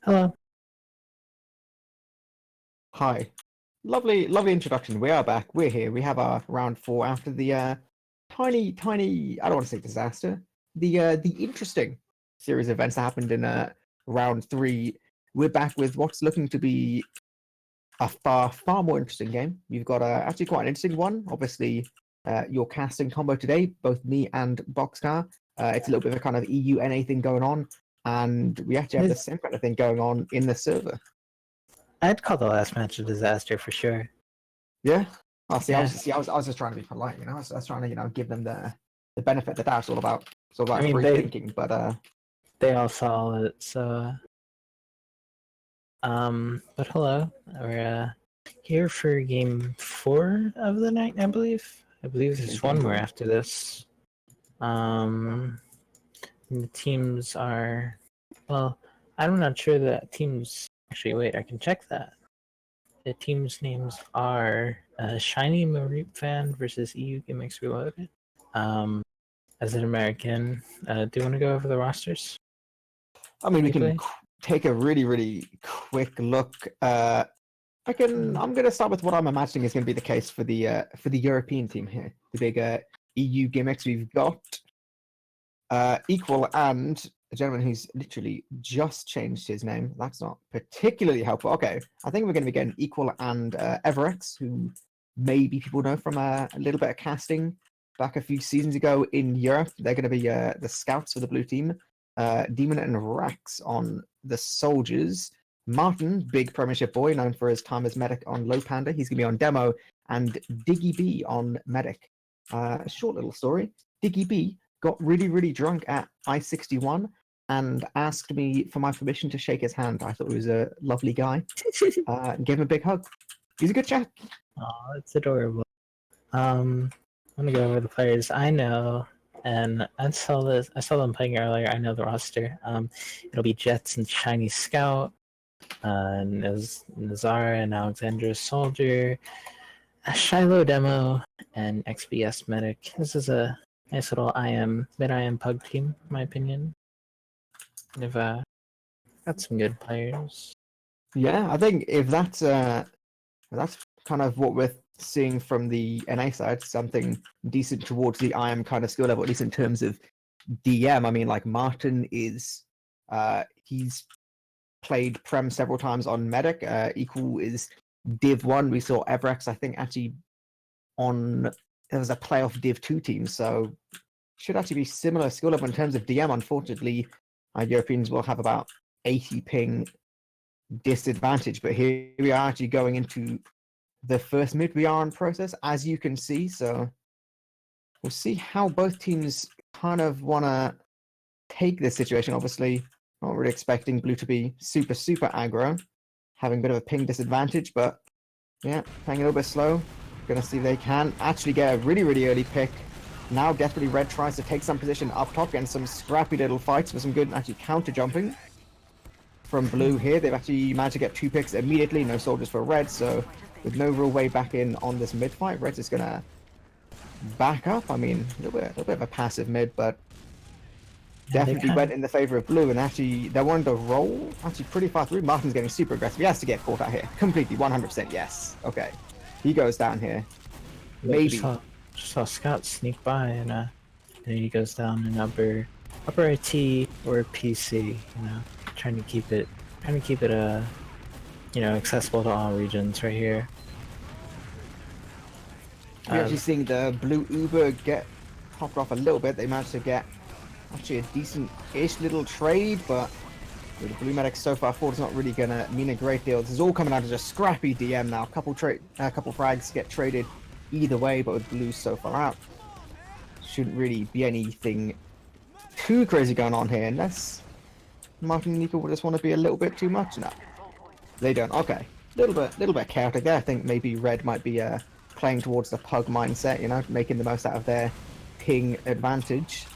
Hello. Hi. Lovely introduction. We are back. We're here. We have our round 4 after the tiny, I don't want to say disaster. The interesting series of events that happened in round 3. We're back with what's looking to be a far more interesting game. You've got actually quite an interesting one. Obviously, your casting combo today, both me and Boxcar. It's a little bit of a kind of EU-NA thing going on, and we actually have the same kind of thing going on in the server. I'd call the last match a disaster for sure. Yeah. Oh, see, Yeah. I was just trying to be polite, you know. I was trying to, give them the benefit that that's all about. It's all about I mean, free thinking, but they all saw it, so but hello. We're here for game 4 of the night, I believe. I believe there's one more after this. The teams are, well, I'm not sure that teams actually, wait, I can check that. The team's names are 5hinymareepfan versus EU Gimmicks Reloaded. As an American, do you want to go over the rosters? I mean, we can take a really quick look. I'm gonna start with what I'm imagining is gonna be the case for the European team here. The big EU Gimmicks. We've got Equal and a gentleman who's literally just changed his name. That's not particularly helpful. Okay, I think we're going to be getting Equal and Everex, who maybe people know from a little bit of casting back a few seasons ago in Europe. They're going to be the scouts for the blue team. Demon and Rax on the soldiers. Martin, big Premiership boy, known for his time as medic on Low Panda. He's going to be on demo. And Diggy B on medic. Short little story. Diggy B got really drunk at I-61 and asked me for my permission to shake his hand. I thought he was a lovely guy. And gave him a big hug. He's a good chap. Oh, it's adorable. I'm gonna go over the players I know, and I saw them playing earlier. I know the roster. It'll be Jets and Shiny Scout, Nazara and Alexandra Soldier, a Shiloh Demo, and XBS Medic. This is a nice little mid-IM pug team, in my opinion. They've got some good players. Yeah, I think if that's kind of what we're seeing from the NA side, something decent towards the IM kind of skill level, at least in terms of DM. I mean, like Martin is, he's played Prem several times on Medic. Equal is Div 1. We saw Everex, I think, actually there was a playoff Div 2 team, so should actually be similar skill level in terms of DM. Unfortunately, Europeans will have about 80 ping disadvantage, but here we are actually going into the first mid we are in process, as you can see, so we'll see how both teams kind of want to take this situation. Obviously, not really expecting blue to be super aggro, having a bit of a ping disadvantage, but yeah, playing a little bit slow. Gonna see if they can actually get a really early pick. Now desperately red tries to take some position up top, getting some scrappy little fights with some good actually counter jumping from blue here. They've actually managed to get 2 picks immediately, no soldiers for red, so with no real way back in on this mid fight, red's is gonna back up. I mean, a little bit of a passive mid, but definitely went in the favor of blue, and actually they wanted to roll actually pretty far through. Martin's getting super aggressive. He has to get caught out here. Completely 100% yes. Okay. He goes down here. Maybe. Just saw Scott sneak by, and he goes down in upper T or PC. Trying to keep it accessible to all regions right here. We're actually seeing the blue Uber get popped off a little bit. They managed to get actually a decent-ish little trade, but with the blue medic so far forward, it's not really going to mean a great deal. This is all coming down to just scrappy DM now. A couple frags get traded either way, but with blue so far out, shouldn't really be anything too crazy going on here, unless Martin and Nico will just want to be a little bit too much. No, they don't. Okay, little bit chaotic there. I think maybe red might be playing towards the pug mindset, making the most out of their ping advantage.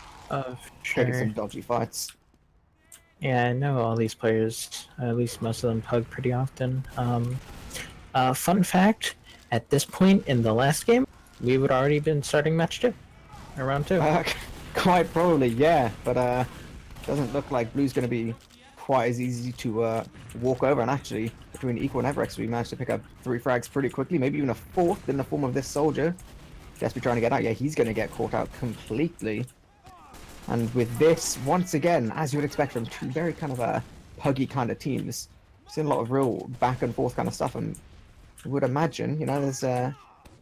Sure. Taking some dodgy fights. Yeah, I know all these players, at least most of them pug pretty often. Fun fact, at this point in the last game, we would already been starting match 2, or round 2. Quite probably, yeah, but doesn't look like blue's going to be quite as easy to walk over. And actually, between Equal and Everex, we managed to pick up 3 frags pretty quickly, maybe even a 4th in the form of this soldier. Desperately trying to get out. Yeah, he's going to get caught out completely. And with this, once again, as you would expect from two very kind of puggy kind of teams, seen a lot of real back and forth kind of stuff. And I would imagine, you know, there's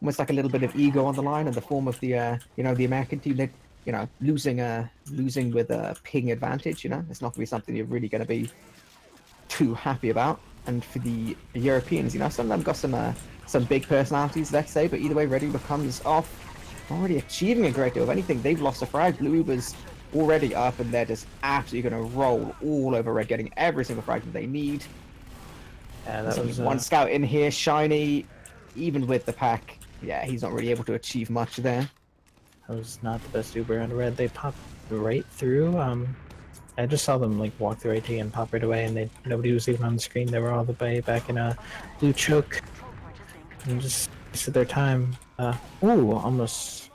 almost like a little bit of ego on the line in the form of the, you know, the American team that, you know, losing with a ping advantage. You know, it's not going to be something you're really going to be too happy about. And for the Europeans, you know, some of them got some big personalities, let's say, but either way, Red Uber comes off already achieving a great deal. If anything, they've lost a frag. Blue Uber's already up, and they're just absolutely going to roll all over Red, getting every single frag that they need. Yeah, that was one scout in here, Shiny, even with the pack. Yeah, he's not really able to achieve much there. That was not the best Uber on Red. They popped right through. I just saw them like walk the right T and pop right away, and nobody was even on the screen. They were all the way back in a blue choke and just wasted their time. Ooh, almost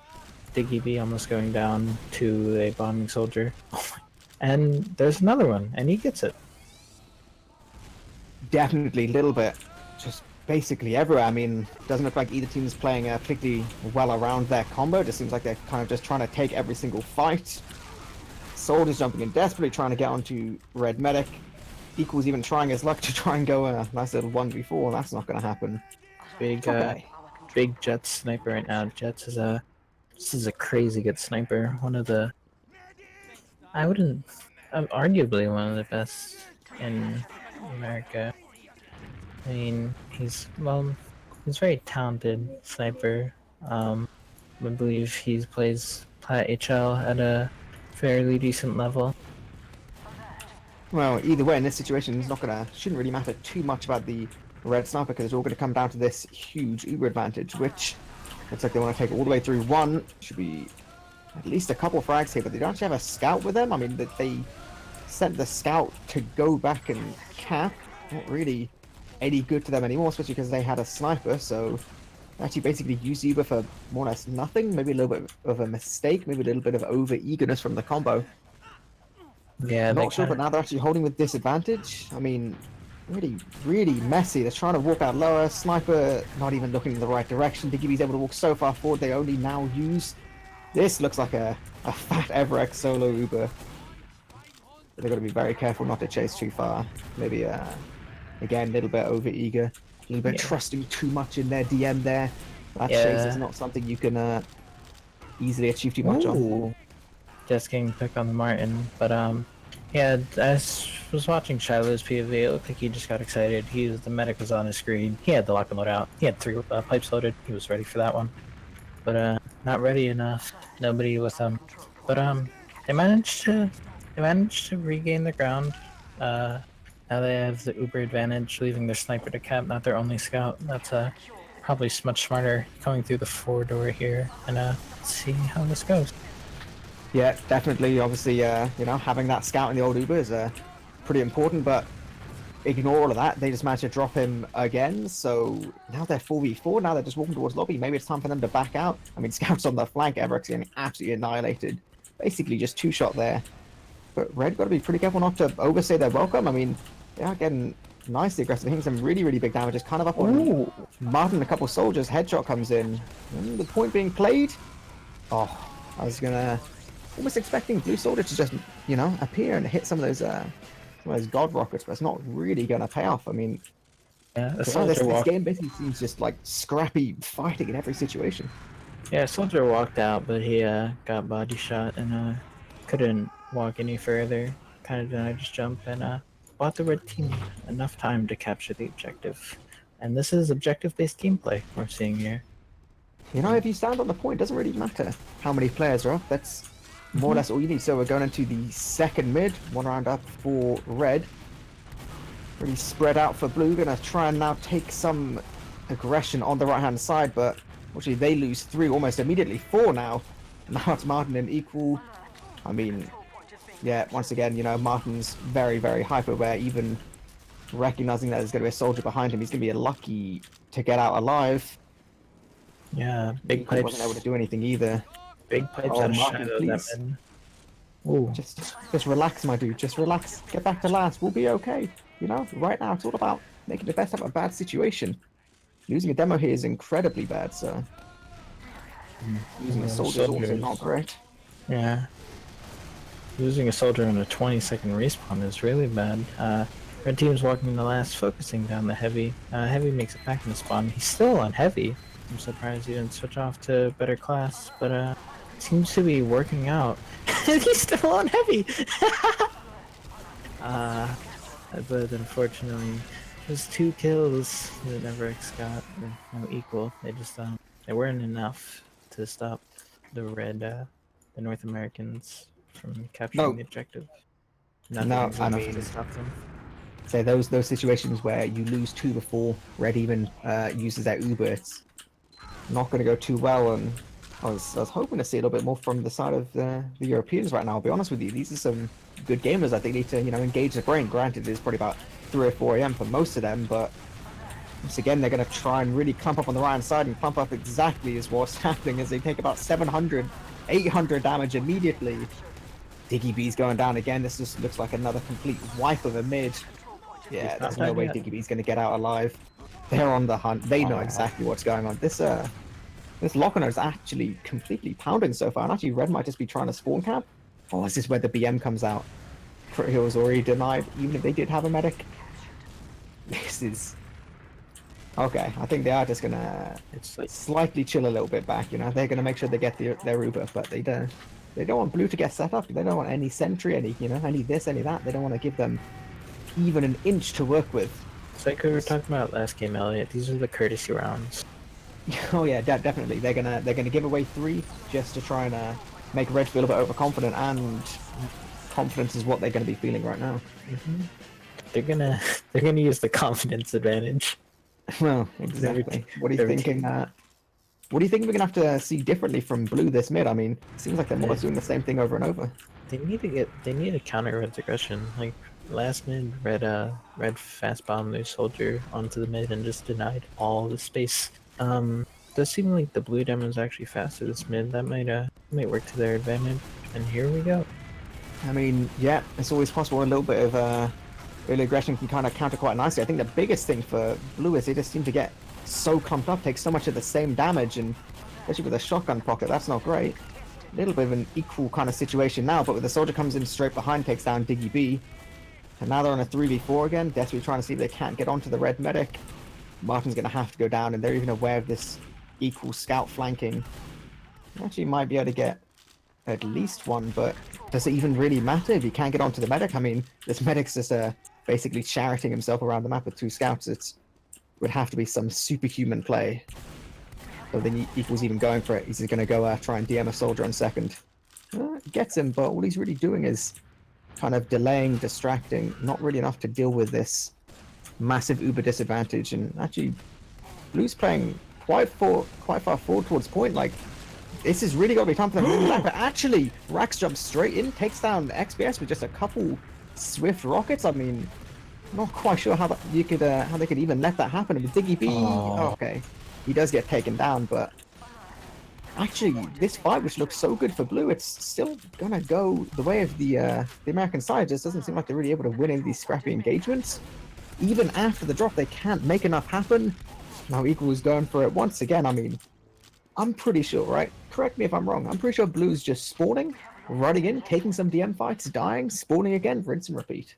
Diggy B almost going down to a bombing soldier. And there's another one, and he gets it. Definitely, a little bit. Just basically everywhere. I mean, doesn't look like either team is playing particularly well around their combo. It just seems like they're kind of just trying to take every single fight. Soldiers jumping in desperately, trying to get onto Red Medic. Equals even trying his luck to try and go a nice little 1v4. That's not going to happen. Big, okay. Big Jets sniper right now. Jets is this is a crazy good sniper. One of the, I wouldn't, arguably one of the best in America. I mean, he's very talented sniper. I believe he plays Plat HL at a fairly decent level. Well, either way, in this situation, shouldn't really matter too much about the red sniper because it's all going to come down to this huge Uber advantage, which looks like they want to take all the way through one. Should be at least a couple frags here, but they don't actually have a scout with them. I mean, that they sent the scout to go back and cap. Not really any good to them anymore, especially because they had a sniper, so actually basically used Uber for more or less nothing. Maybe a little bit of a mistake, maybe a little bit of over-eagerness from the combo. Yeah, Not sure, but now they're actually holding with disadvantage. I mean, really messy. They're trying to walk out lower. Sniper not even looking in the right direction. Diggy's able to walk so far forward. They only now use... This looks like a fat Everex solo Uber. They've got to be very careful not to chase too far. Maybe, again, a little bit over-eager. A little bit trusting too much in their DM there. That chase is not something you can easily achieve too much on. Just getting picked on the Martin, but yeah, I was watching Shiloh's POV. It looked like he just got excited. The medic was on his screen. He had the lock and load out. He had 3 pipes loaded. He was ready for that one, but not ready enough. Nobody with him. But they managed to regain the ground. Now they have the Uber advantage, leaving their sniper to cap, not their only scout. That's probably much smarter going through the 4 door here, and let's see how this goes. Yeah, definitely. Obviously, you know, having that scout in the old Uber is pretty important, but ignore all of that. They just managed to drop him again, so now they're 4v4. Now they're just walking towards lobby. Maybe it's time for them to back out. I mean, scouts on the flank, Everex getting absolutely annihilated. Basically just 2-shot there. But Red got to be pretty careful not to overstay their welcome. I mean, they are getting nicely aggressive, hitting some really big damage. Just kind of up on Martin, a couple soldiers. Headshot comes in. And the point being played. Oh, I was gonna almost expecting blue soldier to just, you know, appear and hit some of those god rockets, but it's not really gonna pay off. I mean, this game basically seems just like scrappy fighting in every situation. Yeah, soldier walked out, but he got body shot and couldn't walk any further. Kind of denied his jump and bought the red team enough time to capture the objective. And this is objective-based gameplay we're seeing here. You know, if you stand on the point, it doesn't really matter how many players are up. That's more or less all you need. So we're going into the second mid. 1 round up for red. Really spread out for blue. Gonna try and now take some aggression on the right-hand side, but actually they lose 3 almost immediately. 4 now. Now it's Martin and Equal. I mean, yeah, once again, you know, Martin's very hyper-aware, even recognizing that there's going to be a soldier behind him. He's going to be lucky to get out alive. Yeah, big He pipes. wasn't able to do anything either. Big pipes out of Martin, Shiloh. please. That mid. Ooh. Just relax, my dude. Just relax. Get back to last. We'll be okay. You know, right now it's all about making the best out of a bad situation. Losing a demo here is incredibly bad, so losing a soldier is also not great. Yeah. Losing a soldier on a 20-second respawn is really bad. Red team's walking the last, focusing down the heavy. Heavy makes it back in the spawn. He's still on heavy. I'm surprised he didn't switch off to better class, but seems to be working out. He's still on heavy! But unfortunately, just 2 kills that Everex got were no equal. They just they weren't enough to stop the North Americans from capturing the objective. Nothing No, is I enough mean, to stop them. say those situations where you lose 2 before Red even uses that Uber, it's not going to go too well. And I was hoping to see a little bit more from the side of the Europeans right now. I'll be honest with you, these are some good gamers. I think need to engage the brain. Granted, it's probably about 3 or 4 a.m. for most of them, but once again they're going to try and really clump up on the right hand side and clump up exactly as what's happening as they take about 700, 800 damage immediately. Diggy B's going down again. This just looks like another complete wipe of a mid. Yeah, there's no way Diggy B's going to get out alive. They're on the hunt. They know exactly what's going on. This Locono is actually completely pounding so far. And actually, Red might just be trying to spawn camp. Oh, this is where the BM comes out. He was already denied, even if they did have a medic. This is... Okay, I think they are just going to slightly chill a little bit back, They're going to make sure they get their Uber, but they don't want Blue to get set up. They don't want any sentry, any this, any that. They don't want to give them even an inch to work with. It's like we were talking about last game, Elliot. These are the courtesy rounds. Oh yeah, definitely. They're gonna give away 3 just to try and make Red feel a bit overconfident, and confidence is what they're gonna be feeling right now. They're gonna use the confidence advantage. Well, exactly. What are you thinking? What do you think we're gonna have to see differently from Blue this mid? I mean, it seems like they're more doing the same thing over and over. They need to counter Red's aggression. Like last mid, Red fast bombed their soldier onto the mid and just denied all the space. Does seem like the Blue demo is actually faster this mid. That might work to their advantage. And here we go. I mean, yeah, it's always possible. A little bit of early aggression can kind of counter quite nicely. I think the biggest thing for Blue is they just seem to get so clumped up, take so much of the same damage, and especially with a shotgun pocket, that's not great. A little bit of an equal kind of situation now, but with the soldier comes in straight behind, takes down Diggy B. And now they're on a 3v4 again, desperately trying to see if they can't get onto the Red medic. Martin's going to have to go down, and they're even aware of this equal scout flanking. Actually might be able to get at least one, but does it even really matter if you can't get onto the medic? I mean, this medic's just basically charioting himself around the map with 2 scouts. It would have to be some superhuman play. So then Equal's even going for it. He's going to go try and DM a soldier on second. Gets him, but all he's really doing is kind of delaying, distracting, not really enough to deal with this massive Uber disadvantage. And actually, Blue's playing quite far forward towards point. Like, this is really got to be time for them to move back. But actually, Rax jumps straight in, takes down XBS with just a couple swift rockets. I mean, not quite sure how they could even let that happen. With Diggy B, okay, he does get taken down, but actually, this fight, which looks so good for Blue, it's still gonna go the way of the American side. Just doesn't seem like they're really able to win in these scrappy engagements. Even after the drop, they can't make enough happen. Now Equal's going for it once again. I mean, I'm pretty sure, right? Correct me if I'm wrong. I'm pretty sure Blue's just spawning, running in, taking some DM fights, dying, spawning again, rinse and repeat.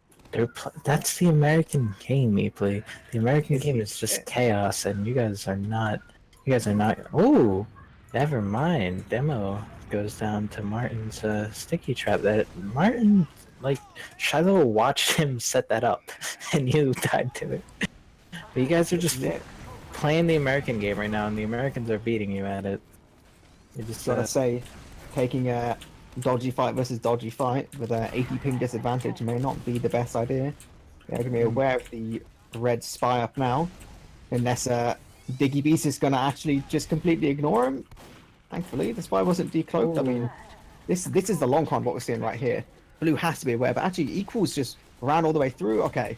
That's the American game, eepily. The American game is just chaos, and you guys are not. Oh, never mind. Demo goes down to Martin's sticky trap. That Martin, like, Shiloh watched him set that up, and you died to it. But you guys are just playing the American game right now, and the Americans are beating you at it. You just gotta say, taking a dodgy fight versus dodgy fight with an 80 ping disadvantage may not be the best idea. They're gonna be aware of the Red spy up now, unless Diggy Beast is gonna actually just completely ignore him. Thankfully, the spy wasn't decloaked. I mean, this is the long con what we're seeing right here. Blue has to be aware, but actually Equals just ran all the way through. Okay,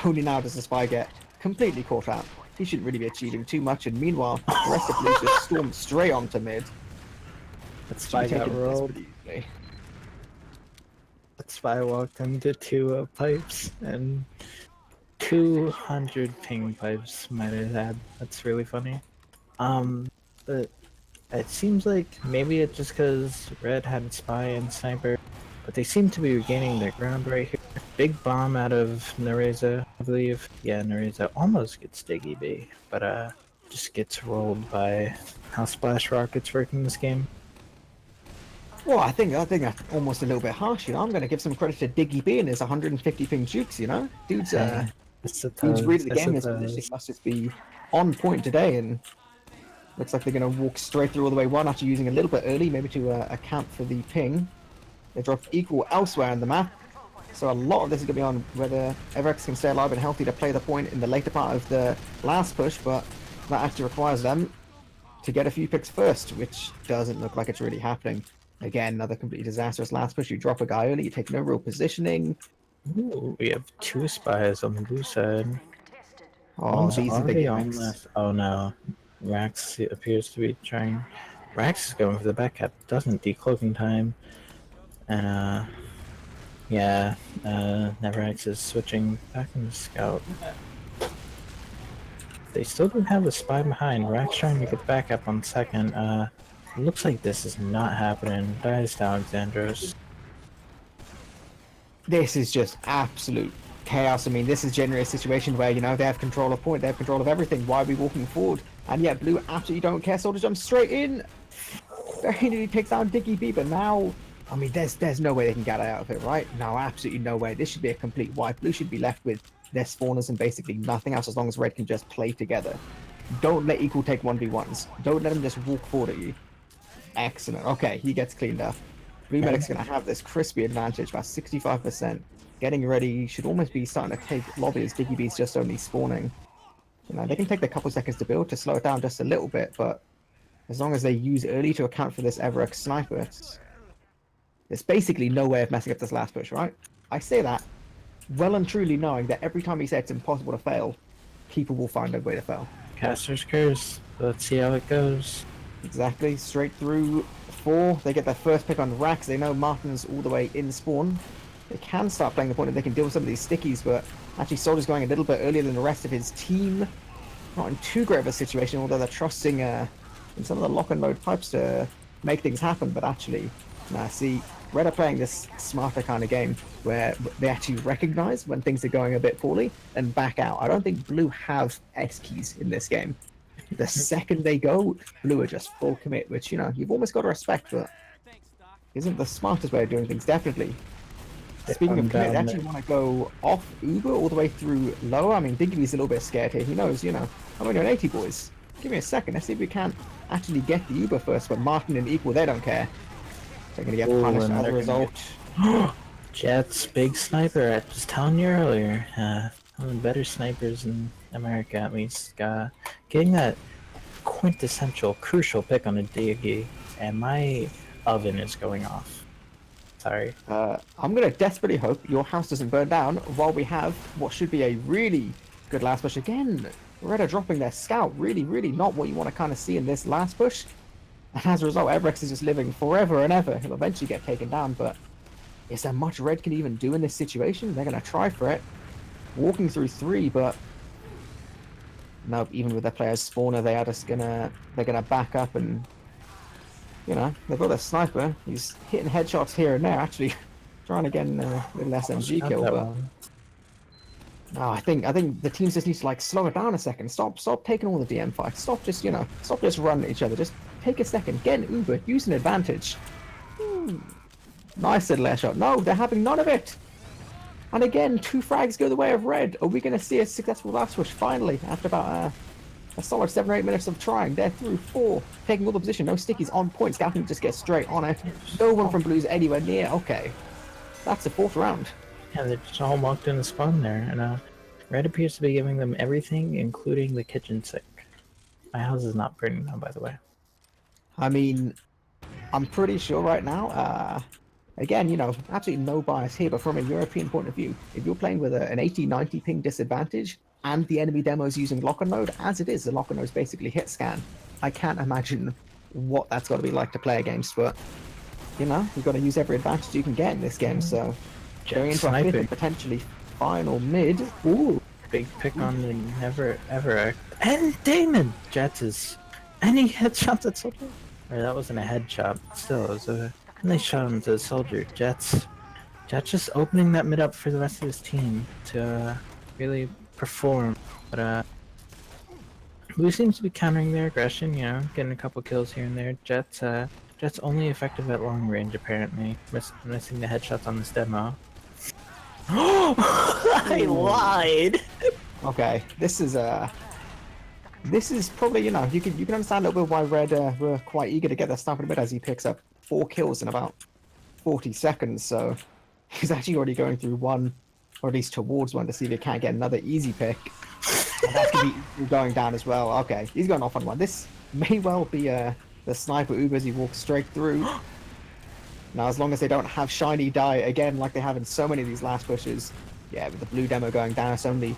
only now does the spy get completely caught out. He shouldn't really be achieving too much, and meanwhile, the rest of Blue just stormed straight onto mid. That spy got rolled. spy walked into two pipes and 200 ping pipes, might I add. That's really funny. But it seems like maybe it's just because Red had spy and sniper, but they seem to be regaining their ground right here. Big bomb out of Nereza, I believe. Yeah, Nereza almost gets Diggy B, but just gets rolled by how Splash Rocket's working this game. Well, I think that's almost a little bit harsh. You know, I'm going to give some credit to Diggy B and his 150 ping jukes. You know, dude's I dude's read suppose, of the I game. His positioning suppose. must just be on point today, and looks like they're going to walk straight through all the way one after using a little bit early, maybe to account for the ping. They dropped equal elsewhere in the map, so a lot of this is going to be on whether Everex can stay alive and healthy to play the point in the later part of the last push, but that actually requires them to get a few picks first, which doesn't look like it's really happening. Again, another completely disastrous last push. You drop a guy early, you take no real positioning. Ooh, we have two spies on the blue side. Oh, One's these are the already on gimmicks. left. Oh no. Rax appears to be trying. Rax is going for the back cap. Doesn't decloaking time. And yeah, Nevrax is switching back in the scout. They still don't have the spy behind. Rax trying to get back up on second. Looks like this is not happening. Dies to Alexandros. This is just absolute chaos. I mean, this is generally a situation where, you know, they have control of point, they have control of everything. Why are we walking forward? And yet, Blue absolutely don't care. Soldier jumps straight in. Very nearly takes down Diggy B, but now, I mean, there's no way they can get out of it, right? No, absolutely no way. This should be a complete wipe. Blue should be left with their spawners and basically nothing else as long as Red can just play together. Don't let Equal take 1v1s. Don't let him just walk forward at you. Excellent. Okay, he gets cleaned up. Blue Medic's going to have this crispy advantage, about 65%. Getting ready, should almost be starting to take lobby as Diggy B's just only spawning. You know, they can take a couple seconds to build to slow it down just a little bit, but as long as they use early to account for this Everex sniper, there's basically no way of messing up this last push, right? I say that well and truly knowing that every time he says it's impossible to fail, people will find a way to fail. Caster's Curse. Let's see how it goes. Exactly, straight through 4. They get their first pick on Rax. They know Martin's all the way in spawn. They can start playing the point and they can deal with some of these stickies, but actually Soldier's going a little bit earlier than the rest of his team. Not in too great of a situation, although they're trusting in some of the lock and load pipes to make things happen, but actually, see, Red are playing this smarter kind of game where they actually recognize when things are going a bit poorly and back out. I don't think Blue have S keys in this game. The second they go, Blue are just full commit, which, you know, you've almost got to respect, but isn't the smartest way of doing things, definitely. Speaking of commit, they actually want to go off Uber all the way through lower. I mean, Diggy's a little bit scared here. He knows, you know, I'm only on 80, boys. Give me a second. Let's see if we can actually get the Uber first, but Martin and Equal, they don't care. They're going to get punished as a result. Jets, big sniper. I was telling you earlier. One of the better snipers in America, at least. Getting that quintessential, crucial pick on a Diggy, and my oven is going off. Sorry. I'm going to desperately hope your house doesn't burn down while we have what should be a really good last push. Again, Red are dropping their scout. Really, really not what you want to kind of see in this last push. And as a result, Everex is just living forever and ever. He'll eventually get taken down, but is there much Red can even do in this situation? They're going to try for it. Walking through 3, but no, even with their players spawner, they are just they're gonna back up and, you know, they've got their sniper. He's hitting headshots here and there, actually trying to get a little SMG kill, but no, I think the teams just need to like slow it down a second. Stop taking all the DM fights. Stop just running at each other. Just take a second, get an Uber, use an advantage. Nice little air shot. No, they're having none of it. And again, 2 frags go the way of Red. Are we going to see a successful last push finally after about a solid 7 or 8 minutes of trying? They're through 4, taking all the position. No stickies on point. Scouting just gets straight on it. No one from Blue's anywhere near. Okay, that's the 4th round. Yeah, they just all walked in the spawn there, and Red appears to be giving them everything, including the kitchen sink. My house is not burning now, by the way. I mean, I'm pretty sure right now, again, you know, absolutely no bias here, but from a European point of view, if you're playing with an 80-90 ping disadvantage and the enemy demo is using lock and load, as it is, the lock and load is basically hit scan. I can't imagine what that's got to be like to play against, but, you know, you've got to use every advantage you can get in this game, so Going into a fifth and potentially final mid. Ooh. Big pick on the never ever. And Damon! Jets is. And he headshot that soldier? Or that wasn't a headshot, but still, it was a nice shot into the soldier. Jets just opening that mid up for the rest of his team to really perform. But Blue seems to be countering their aggression, you know, getting a couple kills here and there. Jets only effective at long range apparently. Missing the headshots on this demo. I lied. Okay, this is probably, you know, you can understand a little bit why Red were quite eager to get their stuff in a bit as he picks up 4 kills in about 40 seconds. So he's actually already going through one, or at least towards one, to see if he can't get another easy pick. And that's gonna be going down as well. Okay, he's going off on one. This may well be the sniper Uber as he walks straight through. Now, as long as they don't have shiny die again, like they have in so many of these last pushes, yeah, with the blue demo going down, it's only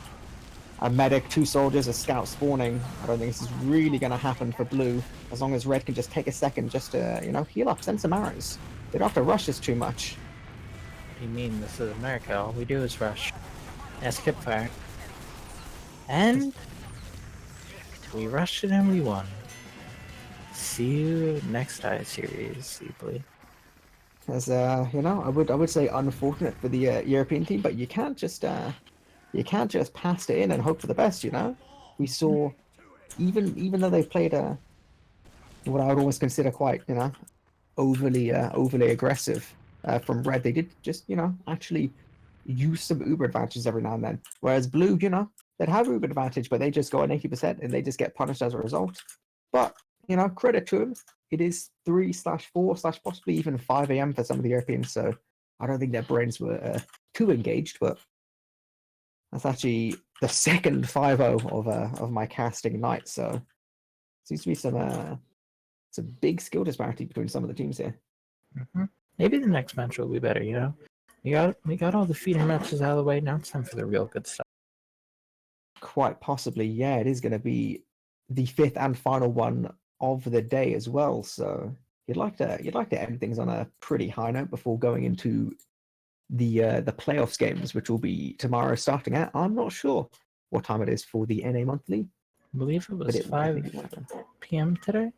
a medic, 2 soldiers, a scout spawning. I don't think this is really going to happen for blue, as long as red can just take a second just to, you know, heal up, send some arrows. They don't have to rush us too much. What do you mean? This is America. All we do is rush. Yeah, skip fire. And we rushed it and we won. See you next series, eepily. As you know, I would say unfortunate for the European team, but you can't just pass it in and hope for the best. You know, we saw even though they played what I would almost consider quite, you know, overly aggressive from Red, they did just, you know, actually use some Uber advantages every now and then. Whereas Blue, you know, they'd have Uber advantage, but they just go at 80% and they just get punished as a result. But you know, credit to them. It is 3/4/ possibly even 5 a.m. for some of the Europeans, so I don't think their brains were too engaged. But that's actually the second 5-0 of my casting night. So seems to be some big skill disparity between some of the teams here. Maybe the next match will be better. You know, we got all the feeder matches out of the way. Now it's time for the real good stuff. Quite possibly, yeah. It is going to be the 5th and final one of the day as well. So you'd like to end things on a pretty high note before going into the playoffs games, which will be tomorrow starting at, I'm not sure what time it is for the NA monthly. I believe it was 5 p.m. today.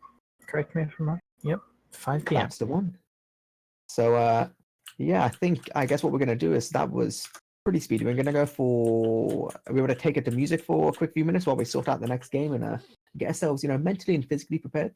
Correct me if I'm wrong. Yep, 5 p.m. That's the one. So yeah, I guess what we're gonna do is, that was pretty speedy. We're gonna go for, we're gonna take it to music for a quick few minutes while we sort out the next game and get ourselves, you know, mentally and physically prepared